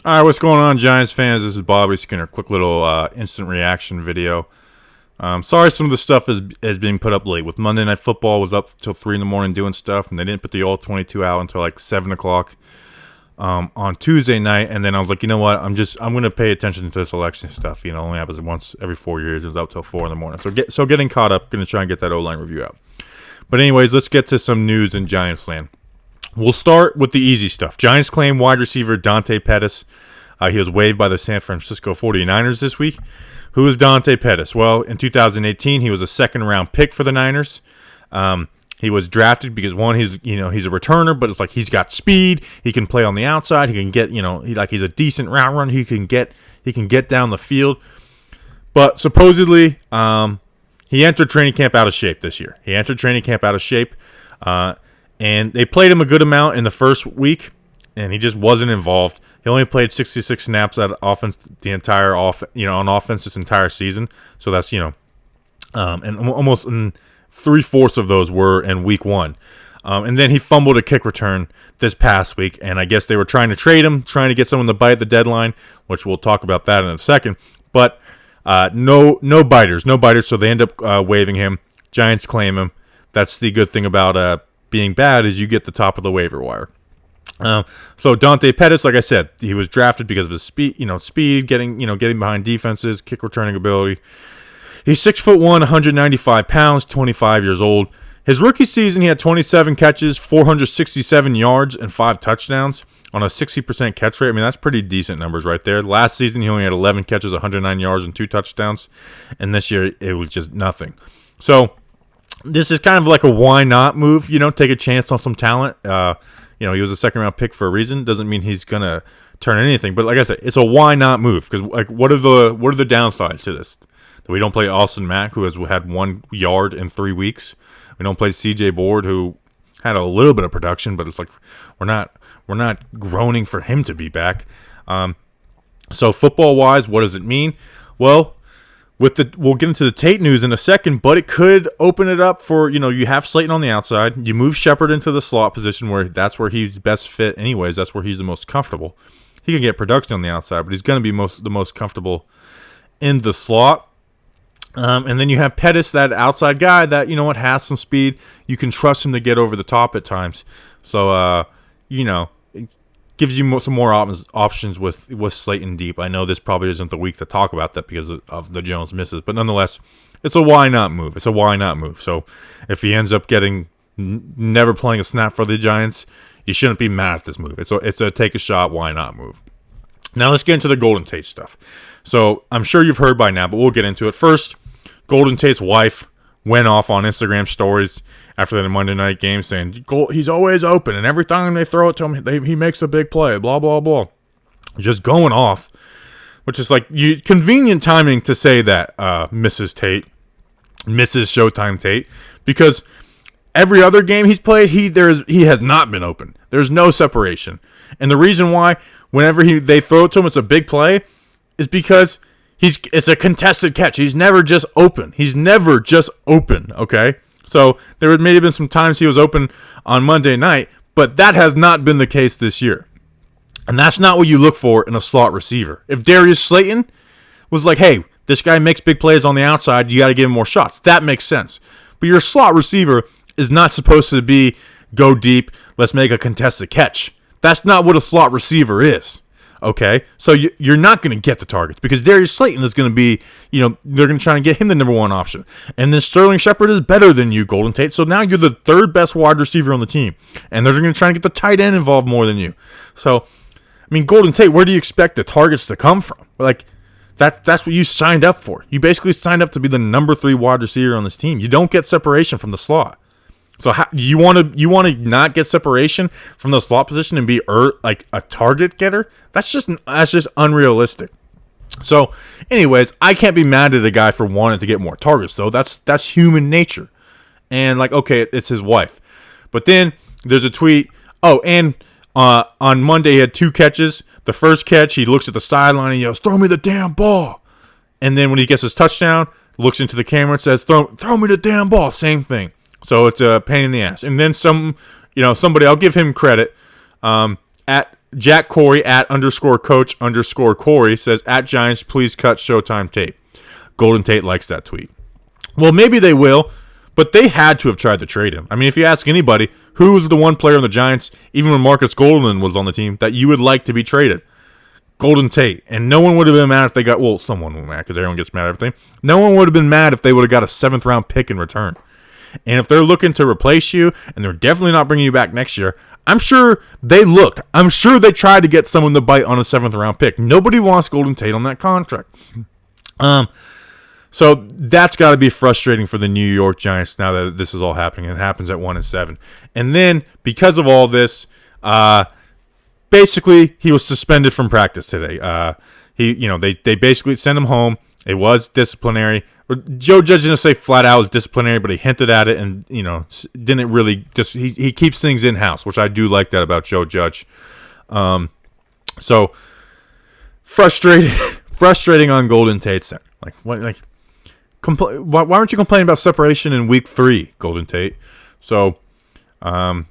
All right, what's going on, Giants fans? This is Bobby Skinner. Quick little instant reaction video. Sorry some of the stuff has been put up late. With Monday Night Football, was up till 3 in the morning doing stuff, and they didn't put the All-22 out until like 7 o'clock on Tuesday night. And then I was like, you know what? I'm going to pay attention to this election stuff. You know, it only happens once every 4 years. It was up till 4 in the morning. So getting caught up, going to try and get that O-line review out. But anyways, let's get to some news in Giants land. We'll start with the easy stuff. Giants claim wide receiver Dante Pettis. He was waived by the San Francisco 49ers this week. Who is Dante Pettis? Well, in 2018, he was a second-round pick for the Niners. He was drafted because, one, he's a returner, but it's like he's got speed. He can play on the outside. He can get, he's a decent route runner. He can get down the field. But supposedly, he entered training camp out of shape this year. And they played him a good amount in the first week, and he just wasn't involved. He only played 66 snaps at offense on offense this entire season. So that's and almost 3/4 of those were in week 1. And then he fumbled a kick return this past week, and I guess they were trying to trade him, trying to get someone to bite at the deadline, which we'll talk about that in a second. But no biters. So they end up waiving him. Giants claim him. That's the good thing about being bad is you get the top of the waiver wire. So Dante Pettis, like I said, he was drafted because of his speed, getting behind defenses, kick returning ability. He's 6'1", 195 pounds, 25 years old. His rookie season, he had 27 catches, 467 yards, and 5 touchdowns on a 60% catch rate. I mean, that's pretty decent numbers right there. Last season, he only had 11 catches, 109 yards, and 2 touchdowns. And this year, it was just nothing. So this is kind of like a why not move, take a chance on some talent. He was a second-round pick for a reason. Doesn't mean he's going to turn anything. But like I said, it's a why not move. Because what are the downsides to this? That we don't play Austin Mack, who has had 1 yard in 3 weeks. We don't play C.J. Board, who had a little bit of production, but it's like we're not groaning for him to be back. So football-wise, what does it mean? Well, we'll get into the Tate news in a second, but it could open it up for, you have Slayton on the outside. You move Shepard into the slot position where that's where he's best fit anyways. That's where he's the most comfortable. He can get production on the outside, but he's going to be the most comfortable in the slot. And then you have Pettis, that outside guy that, has some speed. You can trust him to get over the top at times. So, it gives you some more options with Slayton deep. I know this probably isn't the week to talk about that because of the Jones misses, but nonetheless, it's a why not move. So if he ends up never playing a snap for the Giants, you shouldn't be mad at this move. It's a take a shot, why not move. Now let's get into the Golden Tate stuff. So I'm sure you've heard by now, but we'll get into it. First, Golden Tate's wife went off on Instagram stories after the Monday night game saying he's always open, and every time they throw it to him, he makes a big play, blah, blah, blah. Just going off, which is like convenient timing to say that, Mrs. Showtime Tate, because every other game he's played, he has not been open. There's no separation. And the reason why, whenever they throw it to him, it's a big play, is because it's a contested catch. He's never just open. Okay? So there may have been some times he was open on Monday night, but that has not been the case this year. And that's not what you look for in a slot receiver. If Darius Slayton was like, hey, this guy makes big plays on the outside, you got to give him more shots. That makes sense. But your slot receiver is not supposed to be go deep, let's make a contested catch. That's not what a slot receiver is. Okay, so you're not going to get the targets because Darius Slayton is going to be, they're going to try and get him the number 1 option. And then Sterling Shepard is better than you, Golden Tate. So now you're the 3rd best wide receiver on the team. And they're going to try and get the tight end involved more than you. So, Golden Tate, where do you expect the targets to come from? Like, that's what you signed up for. You basically signed up to be the number 3 wide receiver on this team. You don't get separation from the slot. So you want to not get separation from the slot position and be like a target getter? That's just unrealistic. So, anyways, I can't be mad at the guy for wanting to get more targets, though. That's human nature. And like, okay, it's his wife. But then there's a tweet. Oh, and on Monday he had 2 catches. The first catch, he looks at the sideline and yells, "Throw me the damn ball!" And then when he gets his touchdown, looks into the camera and says, "Throw me the damn ball." Same thing. So it's a pain in the ass. And then somebody, I'll give him credit, at Jack Corey at _coach_Corey says, at Giants, please cut Showtime Tate. Golden Tate likes that tweet. Well, maybe they will, but they had to have tried to trade him. I mean, if you ask anybody, who's the one player on the Giants, even when Marcus Golden was on the team, that you would like to be traded? Golden Tate. And no one would have been mad if they got, well, someone would be mad because everyone gets mad at everything. No one would have been mad if they would have got a 7th-round pick in return. And if they're looking to replace you, and they're definitely not bringing you back next year, I'm sure they looked. I'm sure they tried to get someone to bite on a 7th-round pick. Nobody wants Golden Tate on that contract. So that's got to be frustrating for the New York Giants now that this is all happening. It happens at 1-7. And then, because of all this, basically, he was suspended from practice today. They basically sent him home. It was disciplinary. Joe Judge didn't say flat out it was disciplinary, but he hinted at it and, didn't really just, he keeps things in-house, which I do like that about Joe Judge. So frustrating on Golden Tate's end. Why aren't you complaining about separation in week 3, Golden Tate? So, when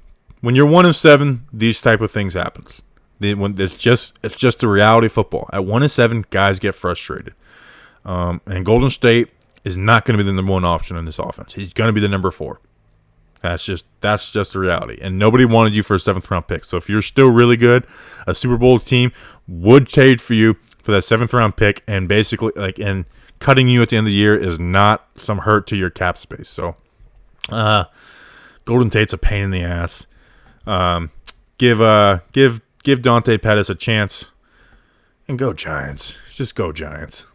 you're 1-7, these type of things happens. It's just the reality of football. At 1-7, guys get frustrated. And Golden State is not going to be the number 1 option in this offense. He's going to be the number 4. That's just the reality. And nobody wanted you for a 7th-round pick. So if you're still really good, a Super Bowl team would trade for you for that 7th-round pick, and basically and cutting you at the end of the year is not some hurt to your cap space. So Golden Tate's a pain in the ass. Give Dante Pettis a chance, and go Giants. Just go Giants.